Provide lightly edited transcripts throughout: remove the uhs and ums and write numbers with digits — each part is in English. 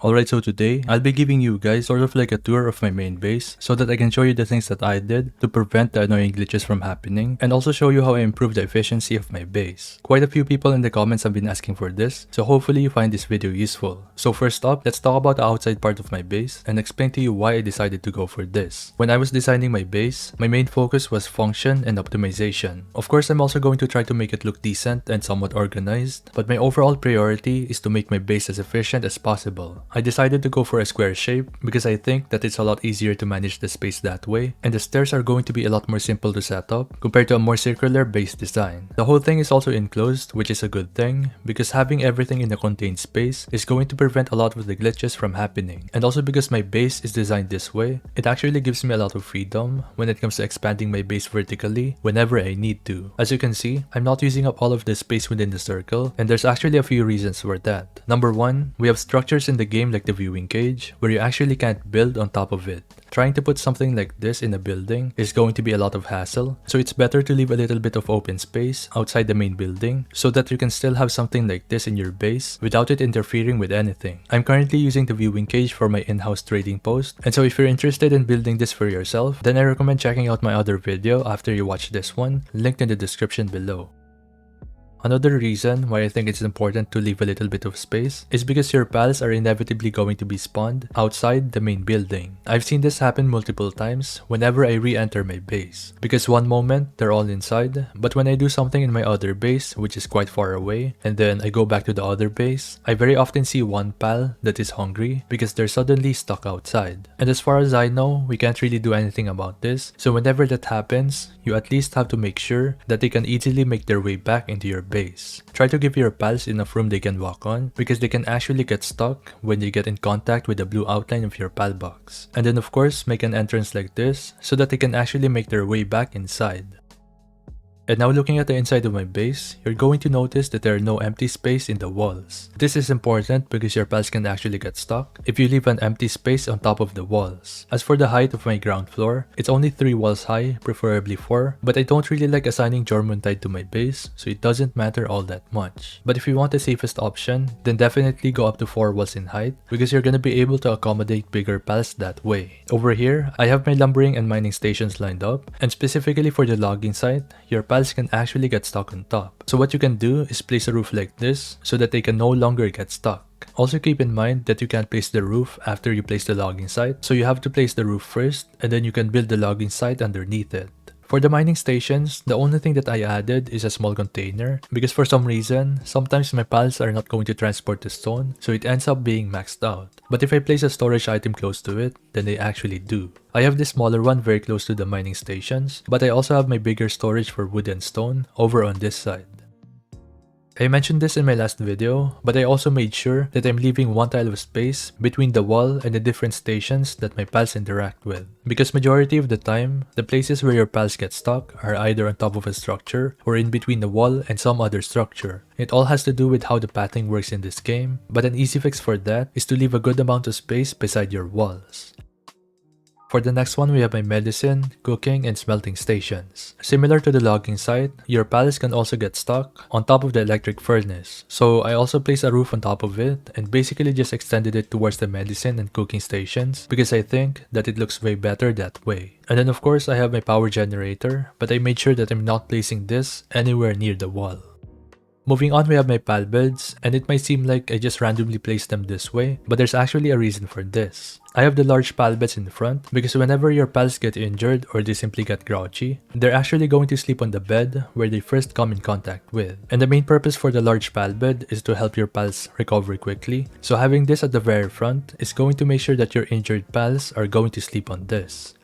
Alright, so today, I'll be giving you guys sort of like a tour of my main base so that I can show you the things that I did to prevent the annoying glitches from happening and also show you how I improved the efficiency of my base. Quite a few people in the comments have been asking for this, so hopefully you find this video useful. So first up, let's talk about the outside part of my base and explain to you why I decided to go for this. When I was designing my base, my main focus was function and optimization. Of course, I'm also going to try to make it look decent and somewhat organized, but my overall priority is to make my base as efficient as possible. I decided to go for a square shape because I think that it's a lot easier to manage the space that way, and the stairs are going to be a lot more simple to set up compared to a more circular base design. The whole thing is also enclosed, which is a good thing because having everything in a contained space is going to prevent a lot of the glitches from happening. And also because my base is designed this way, it actually gives me a lot of freedom when it comes to expanding my base vertically whenever I need to. As you can see, I'm not using up all of the space within the circle, and there's actually a few reasons for that. Number one, we have structures in the game like the viewing cage where you actually can't build on top of it. Trying to put something like this in a building is going to be a lot of hassle, so it's better to leave a little bit of open space outside the main building so that you can still have something like this in your base without it interfering with anything. I'm currently using the viewing cage for my in-house trading post, and so if you're interested in building this for yourself, then I recommend checking out my other video after you watch this one, linked in the description below. Another reason why I think it's important to leave a little bit of space is because your pals are inevitably going to be spawned outside the main building. I've seen this happen multiple times whenever I re-enter my base, because one moment they're all inside, but when I do something in my other base which is quite far away and then I go back to the other base, I very often see one pal that is hungry because they're suddenly stuck outside. And as far as I know, we can't really do anything about this, so whenever that happens, you at least have to make sure that they can easily make their way back into your base. Try to give your pals enough room they can walk on because they can actually get stuck when they get in contact with the blue outline of your pal box. And then of course make an entrance like this so that they can actually make their way back inside. And now looking at the inside of my base, you're going to notice that there are no empty space in the walls. This is important because your pals can actually get stuck if you leave an empty space on top of the walls. As for the height of my ground floor, it's only 3 walls high, preferably 4, but I don't really like assigning Jormuntide to my base, so it doesn't matter all that much. But if you want the safest option, then definitely go up to 4 walls in height because you're gonna be able to accommodate bigger pals that way. Over here, I have my lumbering and mining stations lined up, and specifically for the logging site, your pals can actually get stuck on top. So what you can do is place a roof like this so that they can no longer get stuck. Also keep in mind that you can't place the roof after you place the logging site, so you have to place the roof first and then you can build the logging site underneath it. For the mining stations, the only thing that I added is a small container because for some reason, sometimes my pals are not going to transport the stone, so it ends up being maxed out. But if I place a storage item close to it, then they actually do. I have this smaller one very close to the mining stations, but I also have my bigger storage for wood and stone over on this side. I mentioned this in my last video, but I also made sure that I'm leaving one tile of space between the wall and the different stations that my pals interact with. Because majority of the time, the places where your pals get stuck are either on top of a structure or in between the wall and some other structure. It all has to do with how the pathing works in this game, but an easy fix for that is to leave a good amount of space beside your walls. For the next one, we have my medicine, cooking, and smelting stations. Similar to the logging site, your pals can also get stuck on top of the electric furnace. So I also placed a roof on top of it and basically just extended it towards the medicine and cooking stations because I think that it looks way better that way. And then of course I have my power generator, but I made sure that I'm not placing this anywhere near the wall. Moving on, we have my pal beds, and it might seem like I just randomly placed them this way, but there's actually a reason for this. I have the large pal beds in front because whenever your pals get injured or they simply get grouchy, they're actually going to sleep on the bed where they first come in contact with. And the main purpose for the large pal bed is to help your pals recover quickly, so having this at the very front is going to make sure that your injured pals are going to sleep on this.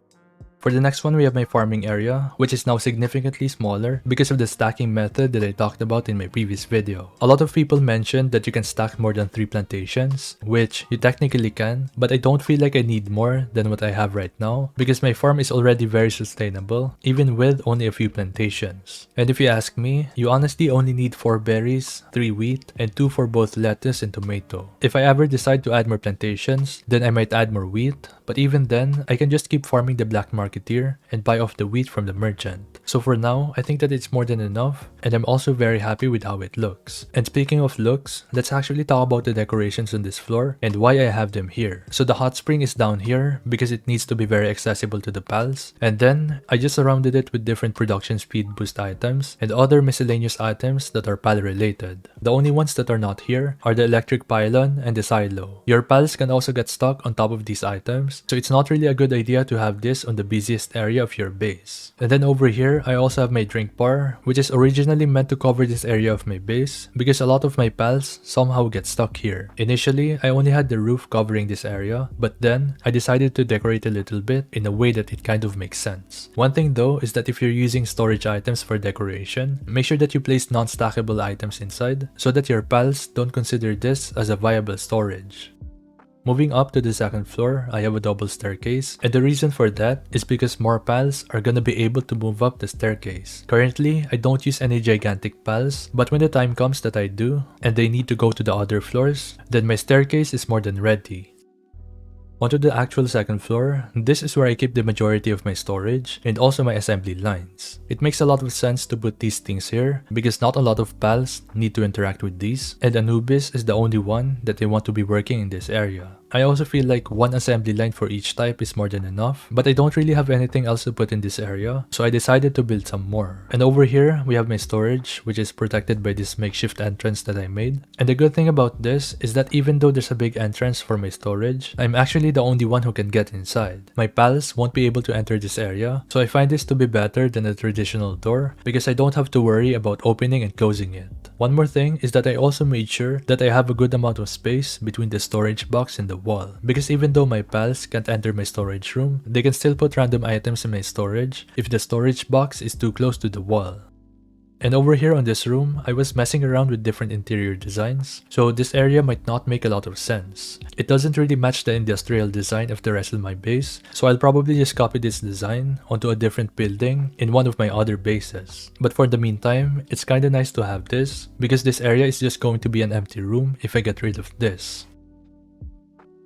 For the next one, we have my farming area, which is now significantly smaller because of the stacking method that I talked about in my previous video. A lot of people mentioned that you can stack more than 3 plantations, which you technically can, but I don't feel like I need more than what I have right now because my farm is already very sustainable, even with only a few plantations. And if you ask me, you honestly only need 4 berries, 3 wheat, and 2 for both lettuce and tomato. If I ever decide to add more plantations, then I might add more wheat, but even then, I can just keep farming the black market marketeer and buy off the wheat from the merchant. So for now, I think that it's more than enough, and I'm also very happy with how it looks. And speaking of looks, let's actually talk about the decorations on this floor and why I have them here. So the hot spring is down here because it needs to be very accessible to the pals, and then I just surrounded it with different production speed boost items and other miscellaneous items that are pal related. The only ones that are not here are the electric pylon and the silo. Your pals can also get stuck on top of these items, so it's not really a good idea to have this on the busiest area of your base. And then over here, I also have my drink bar, which is originally meant to cover this area of my base because a lot of my pals somehow get stuck here. Initially, I only had the roof covering this area, but then I decided to decorate a little bit in a way that it kind of makes sense. One thing though is that if you're using storage items for decoration, make sure that you place non-stackable items inside so that your pals don't consider this as a viable storage. Moving up to the second floor, I have a double staircase, and the reason for that is because more pals are gonna be able to move up the staircase. Currently, I don't use any gigantic pals, but when the time comes that I do, and they need to go to the other floors, then my staircase is more than ready. Onto the actual second floor, this is where I keep the majority of my storage and also my assembly lines. It makes a lot of sense to put these things here because not a lot of pals need to interact with these, and Anubis is the only one that they want to be working in this area. I also feel like one assembly line for each type is more than enough, but I don't really have anything else to put in this area, so I decided to build some more. And over here, we have my storage, which is protected by this makeshift entrance that I made. And the good thing about this is that even though there's a big entrance for my storage, I'm actually the only one who can get inside. My pals won't be able to enter this area, so I find this to be better than a traditional door because I don't have to worry about opening and closing it. One more thing is that I also made sure that I have a good amount of space between the storage box and the wall, because even though my pals can't enter my storage room, they can still put random items in my storage if the storage box is too close to the wall. And over here on this room, I was messing around with different interior designs, so this area might not make a lot of sense. It doesn't really match the industrial design of the rest of my base, so I'll probably just copy this design onto a different building in one of my other bases. But for the meantime, it's kinda nice to have this, because this area is just going to be an empty room if I get rid of this.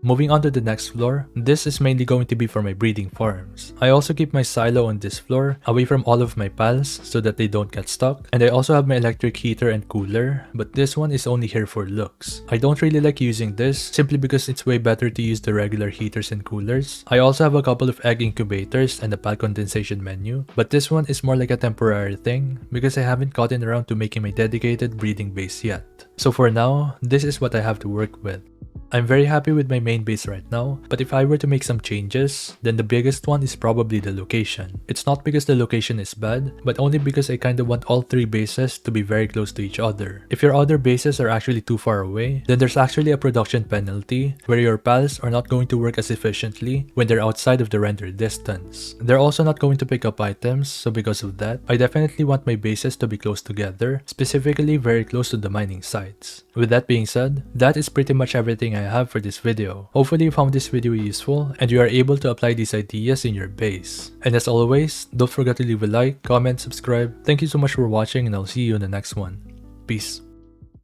Moving on to the next floor, this is mainly going to be for my breeding farms. I also keep my silo on this floor away from all of my pals so that they don't get stuck, and I also have my electric heater and cooler, but this one is only here for looks. I don't really like using this simply because it's way better to use the regular heaters and coolers. I also have a couple of egg incubators and a pal condensation menu, but this one is more like a temporary thing because I haven't gotten around to making my dedicated breeding base yet. So for now, this is what I have to work with. I'm very happy with my main base right now, but if I were to make some changes, then the biggest one is probably the location. It's not because the location is bad, but only because I kinda want all three bases to be very close to each other. If your other bases are actually too far away, then there's actually a production penalty where your pals are not going to work as efficiently when they're outside of the rendered distance. They're also not going to pick up items, so because of that, I definitely want my bases to be close together, specifically very close to the mining sites. With that being said, that is pretty much everything I have for this video. Hopefully you found this video useful and you are able to apply these ideas in your base. And as always, don't forget to leave a like, comment, subscribe. Thank you so much for watching, and I'll see you in the next one. Peace.